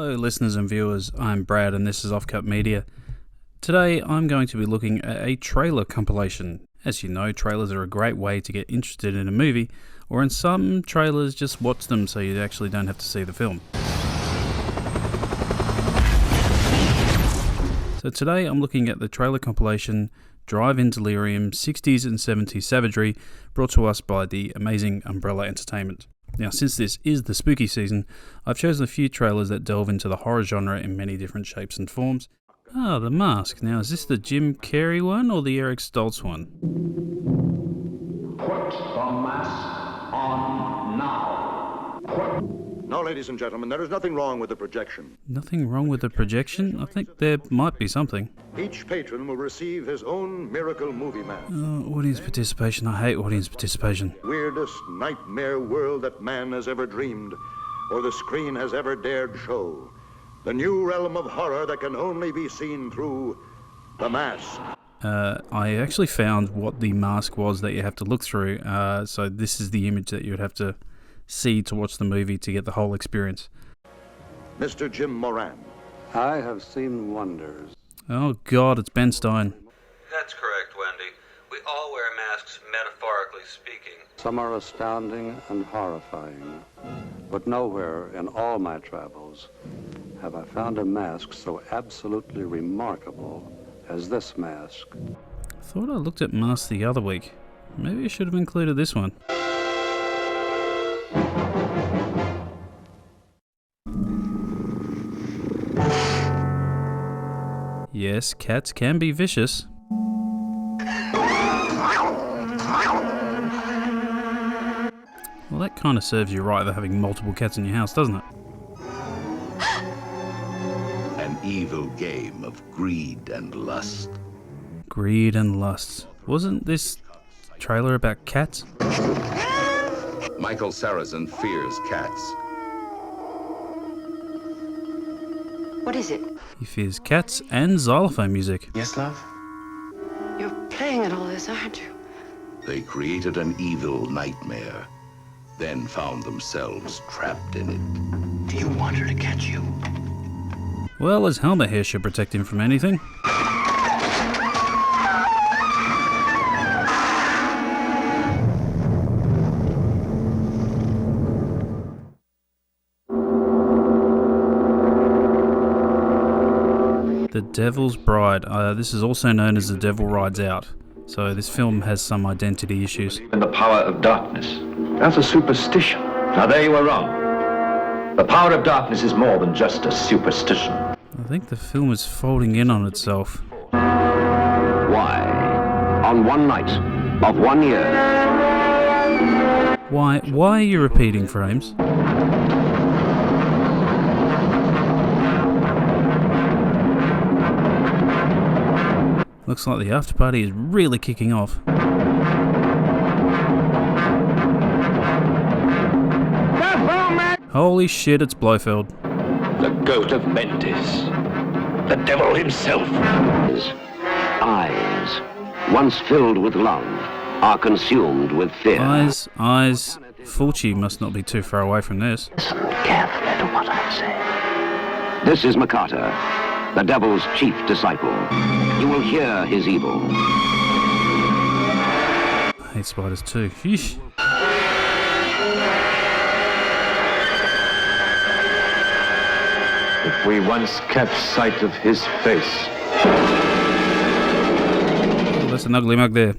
Hello listeners and viewers, I'm Brad and this is Offcut Media. Today I'm going to be looking at a trailer compilation. As you know, trailers are a great way to get interested in a movie, or in some trailers just watch them so you actually don't have to see the film. So today I'm looking at the trailer compilation Drive-In Delirium 60s and 70s Savagery, brought to us by the amazing Umbrella Entertainment. Now, since this is the spooky season, I've chosen a few trailers that delve into the horror genre in many different shapes and forms. Ah, The Mask. Now, is this the Jim Carrey one or the Eric Stoltz one? Put the mask on now. No, ladies and gentlemen, there is nothing wrong with the projection. Nothing wrong with the projection? I think there might be something. Each patron will receive his own miracle movie mask. Audience participation. I hate audience participation. Weirdest nightmare world that man has ever dreamed, or the screen has ever dared show. The new realm of horror that can only be seen through The Mask. I actually found what the mask was that you have to look through. So this is the image that you would have to see to watch the movie to get the whole experience. Mr. Jim Moran. I have seen wonders. Oh God, it's Ben Stein. That's correct, Wendy. We all wear masks, metaphorically speaking. Some are astounding and horrifying, but nowhere in all my travels have I found a mask so absolutely remarkable as this mask. I thought I looked at masks the other week. Maybe I should have included this one. Yes, cats can be vicious. Well, that kind of serves you right, having multiple cats in your house, doesn't it? An evil game of greed and lust. Greed and lust. Wasn't this trailer about cats? Michael Sarrazin fears cats. What is it? He fears cats and xylophone music. Yes, love? You're playing at all this, aren't you? They created an evil nightmare, then found themselves trapped in it. Do you want her to catch you? Well, his helmet here should protect him from anything. The Devil's Bride. This is also known as The Devil Rides Out. So this film has some identity issues. In the power of darkness. That's a superstition. Now there you are wrong. The power of darkness is more than just a superstition. I think the film is folding in on itself. Why, on one night of 1 year. Why are you repeating frames? Looks like the after party is really kicking off. Holy shit, it's Blofeld. The goat of Mendes. The devil himself. His eyes, once filled with love, are consumed with fear. Eyes. Fulci must not be too far away from this. Listen carefully to what I say. This is Makata, the devil's chief disciple. You will hear his evil. I hate spiders too. Sheesh. If we once catch sight of his face. Oh, that's an ugly mug there.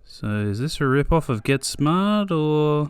So is this a rip-off of Get Smart or...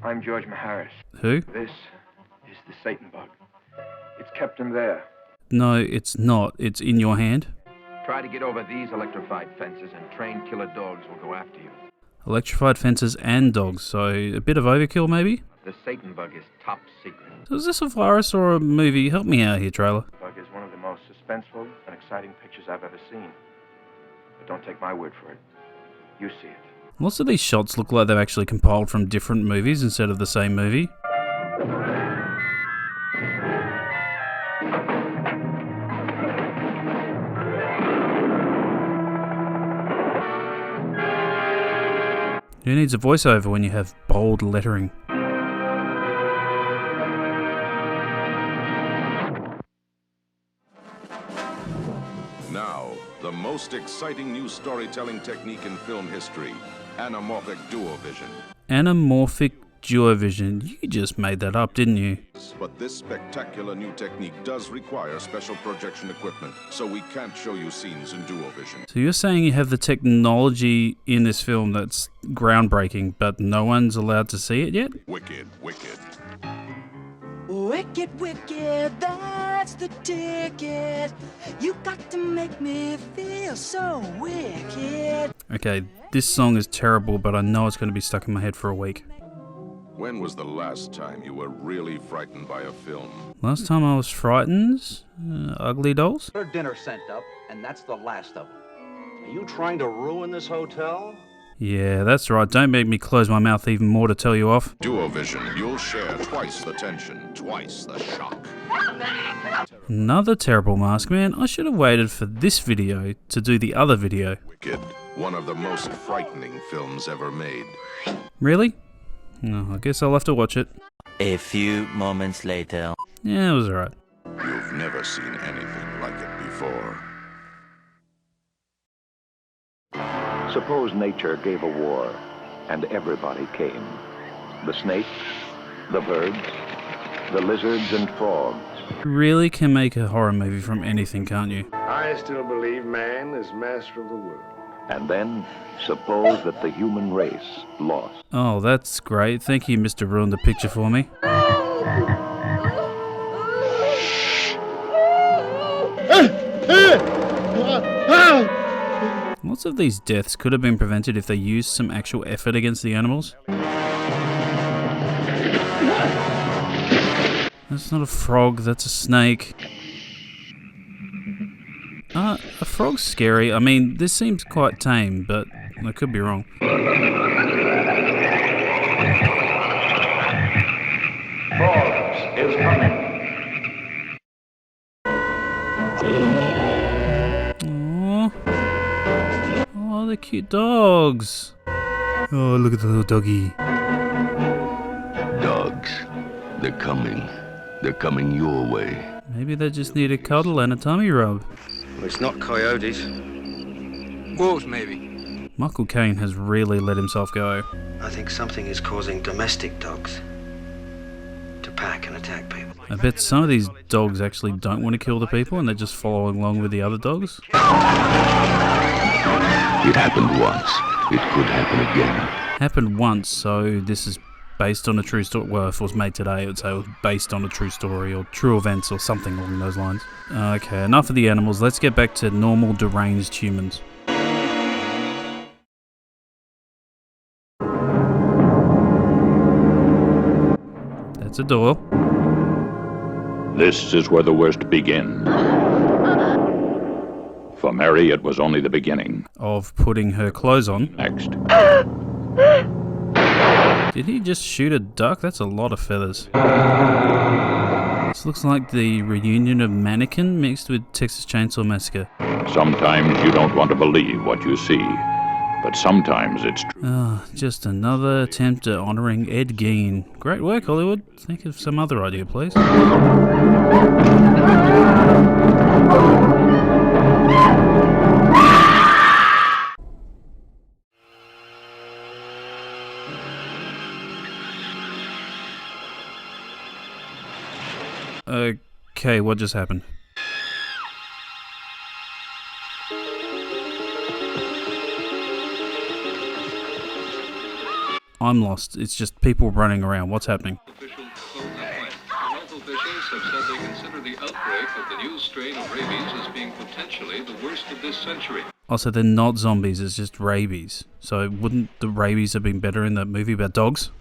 I'm George Maharis. Who? This is the Satan bug. It's kept him there. No, it's not. It's in your hand. Try to get over these electrified fences and trained killer dogs will go after you. Electrified fences and dogs, so a bit of overkill maybe? The Satan bug is top secret. So is this a virus or a movie? Help me out here, trailer. The bug is one of the most suspenseful and exciting pictures I've ever seen. But don't take my word for it. You see it. Lots of these shots look like they've actually compiled from different movies instead of the same movie. Who needs a voiceover when you have bold lettering? Now, the most exciting new storytelling technique in film history, anamorphic duovision. Anamorphic duovision. You just made that up, didn't you? But this spectacular new technique does require special projection equipment, so we can't show you scenes in duovision. So you're saying you have the technology in this film that's groundbreaking, but no one's allowed to see it yet? Wicked, wicked. Wicked, wicked, that's the ticket. You got to make me feel so wicked. Okay, this song is terrible, but I know it's going to be stuck in my head for a week. When was the last time you were really frightened by a film? Last time I was frightened? Ugly Dolls? Her dinner sent up, and that's the last of them. Are you trying to ruin this hotel? Yeah, that's right. Don't make me close my mouth even more to tell you off. Duovision, you'll share twice the tension, twice the shock. Another terrible mask, man. I should have waited for this video to do the other video. Wicked, one of the most frightening films ever made. Really? No, I guess I'll have to watch it. A few moments later. Yeah, it was alright. You've never seen anything like it before. Suppose nature gave a war, and everybody came. The snakes, the birds, the lizards and frogs. You really can make a horror movie from anything, can't you? I still believe man is master of the world. And then, suppose that the human race lost. Oh, that's great. Thank you, Mr. Ruin the Picture for me. Lots of these deaths could have been prevented if they used some actual effort against the animals. That's not a frog, that's a snake. A frog's scary. I mean, this seems quite tame, but I could be wrong. Force is coming. Aww. Oh, they're cute dogs. Oh, look at the little doggy. Dogs, they're coming. They're coming your way. Maybe they just need a cuddle and a tummy rub. Well, it's not coyotes. Wolves, maybe. Michael Caine has really let himself go. I think something is causing domestic dogs to pack and attack people. I bet some of these dogs actually don't want to kill the people and they're just following along with the other dogs. It happened once. It could happen again. Happened once, so this is based on a true story. Well, if it was made today, it would say it was based on a true story or true events or something along those lines. Okay, enough of the animals. Let's get back to normal deranged humans. That's a door. This is where the worst begins. For Mary, it was only the beginning. Of putting her clothes on. Next. Did he just shoot a duck? That's a lot of feathers. This looks like the reunion of Mannequin mixed with Texas Chainsaw Massacre. Sometimes you don't want to believe what you see, but sometimes it's true. Just another attempt at honouring Ed Gein. Great work, Hollywood. Think of some other idea, please. Okay, what just happened? I'm lost. It's just people running around. What's happening? Health officials have said they consider the outbreak of the new strain of rabies as being potentially the worst of this century. Oh, so they're not zombies, it's just rabies. So wouldn't the rabies have been better in that movie about dogs?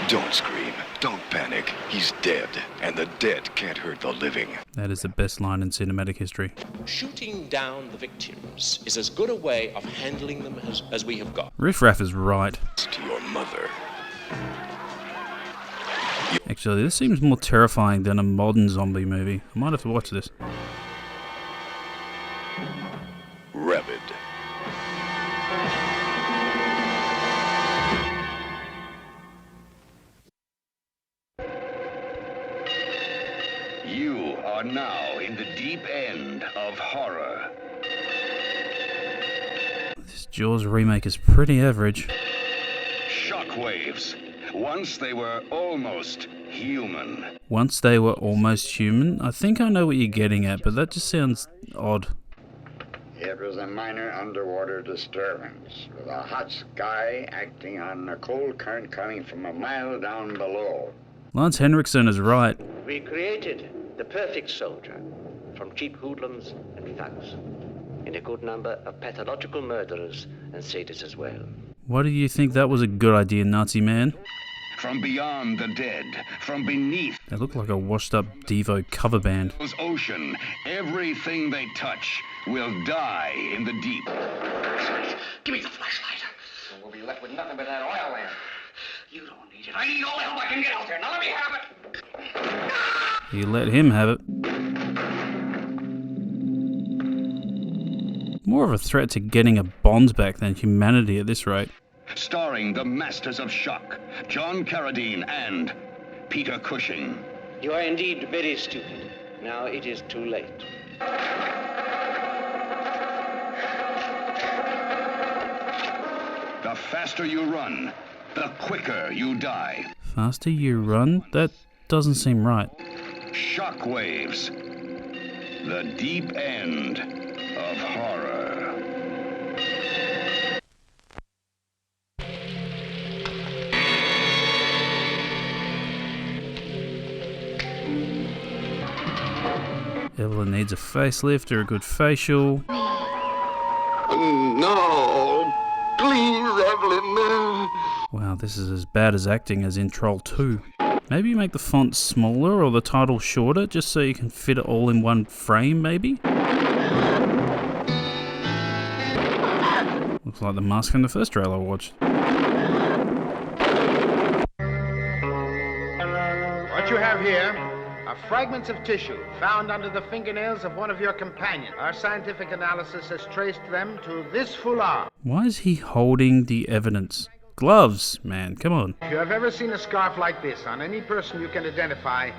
Don't scream. Don't panic. He's dead, and the dead can't hurt the living. That is the best line in cinematic history. Shooting down the victims is as good a way of handling them as we have got. Riff Raff is right. To your mother. Actually, this seems more terrifying than a modern zombie movie. I might have to watch this. Rabid. You are now in the deep end of horror. This Jaws remake is pretty average. Shockwaves. Once they were almost human. Once they were almost human? I think I know what you're getting at, but that just sounds odd. It was a minor underwater disturbance, with a hot sky acting on a cold current coming from a mile down below. Lance Henriksen is right. We created the perfect soldier from cheap hoodlums and thugs, in a good number of pathological murderers and sadists as well. Why do you think that was a good idea, Nazi man? From beyond the dead, from beneath They look like a washed-up Devo cover band. the ocean, everything they touch will die in the deep. Give me the flashlight. And we'll be left with nothing but that oil lamp. You don't need it. I need all the help I can get out there. Now let me have it. You let him have it. More of a threat to getting a Bond back than humanity at this rate. Starring the Masters of Shock, John Carradine and Peter Cushing. You are indeed very stupid. Now it is too late. The faster you run, the quicker you die. Faster you run? That doesn't seem right. Shockwaves. The deep end of horror. Evelyn needs a facelift or a good facial. No. Please, Evelyn, no. Wow, this is as bad as acting as in Troll 2. Maybe you make the font smaller or the title shorter just so you can fit it all in one frame, maybe? Looks like the mask from the first trailer I watched. What you have here are fragments of tissue found under the fingernails of one of your companions. Our scientific analysis has traced them to this foulard. Why is he holding the evidence? Gloves, man, come on. If you have ever seen a scarf like this on any person you can identify,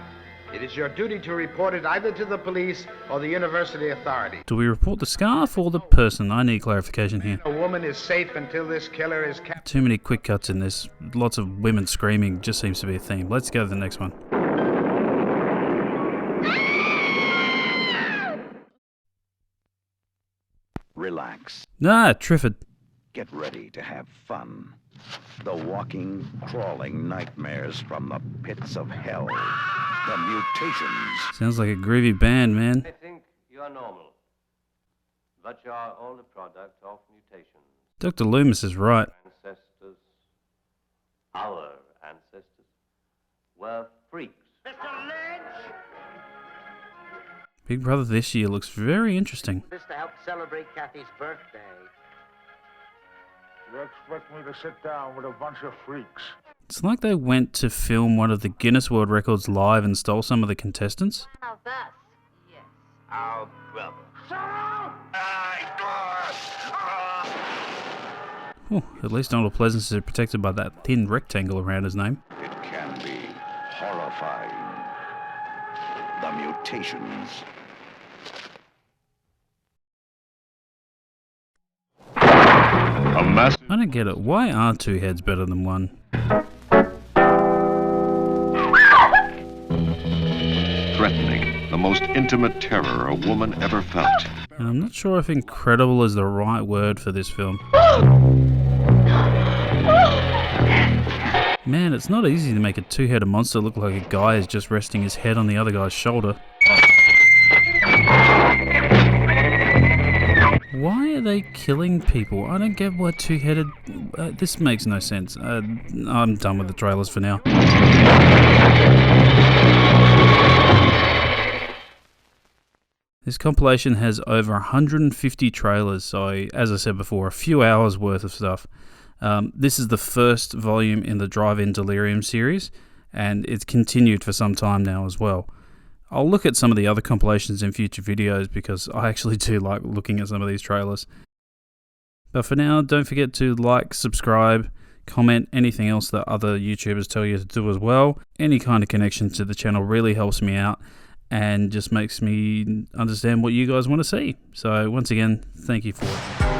it is your duty to report it either to the police or the university authority. Do we report the scarf or the person? I need clarification here. A woman is safe until this killer is captured. Too many quick cuts in this. Lots of women screaming just seems to be a theme. Let's go to the next one. Relax. Ah, Triffid. Get ready to have fun. The walking, crawling nightmares from the pits of hell. The mutations. Sounds like a groovy band, man. I think you are normal, but you are all the product of mutations. Dr. Loomis is right. Ancestors, our ancestors, were freaks. Mr. Lynch! Big Brother this year looks very interesting. This to help celebrate Kathy's birthday. You expect me to sit down with a bunch of freaks? It's like they went to film one of the Guinness World Records live and stole some of the contestants. Of us, yes. Our brother. Oh, at least Donald Pleasance is protected by that thin rectangle around his name. It can be horrifying. The mutations. I don't get it. Why are two heads better than one? Threatening, the most intimate terror a woman ever felt. And I'm not sure if incredible is the right word for this film. Man, it's not easy to make a two-headed monster look like a guy is just resting his head on the other guy's shoulder. Why are they killing people? I don't get why two-headed... this makes no sense. I'm done with the trailers for now. This compilation has over 150 trailers, so as I said before, a few hours worth of stuff. This is the first volume in the Drive-In Delirium series, and it's continued for some time now as well. I'll look at some of the other compilations in future videos because I actually do like looking at some of these trailers. But for now, don't forget to like, subscribe, comment, anything else that other YouTubers tell you to do as well. Any kind of connection to the channel really helps me out. and just makes me understand what you guys want to see. So once again, thank you for it.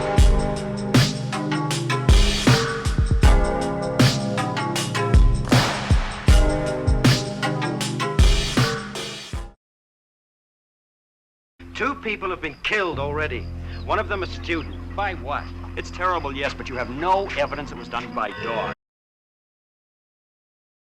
Two people have been killed already. One of them a student. By what? It's terrible, yes, but you have no evidence it was done by dogs.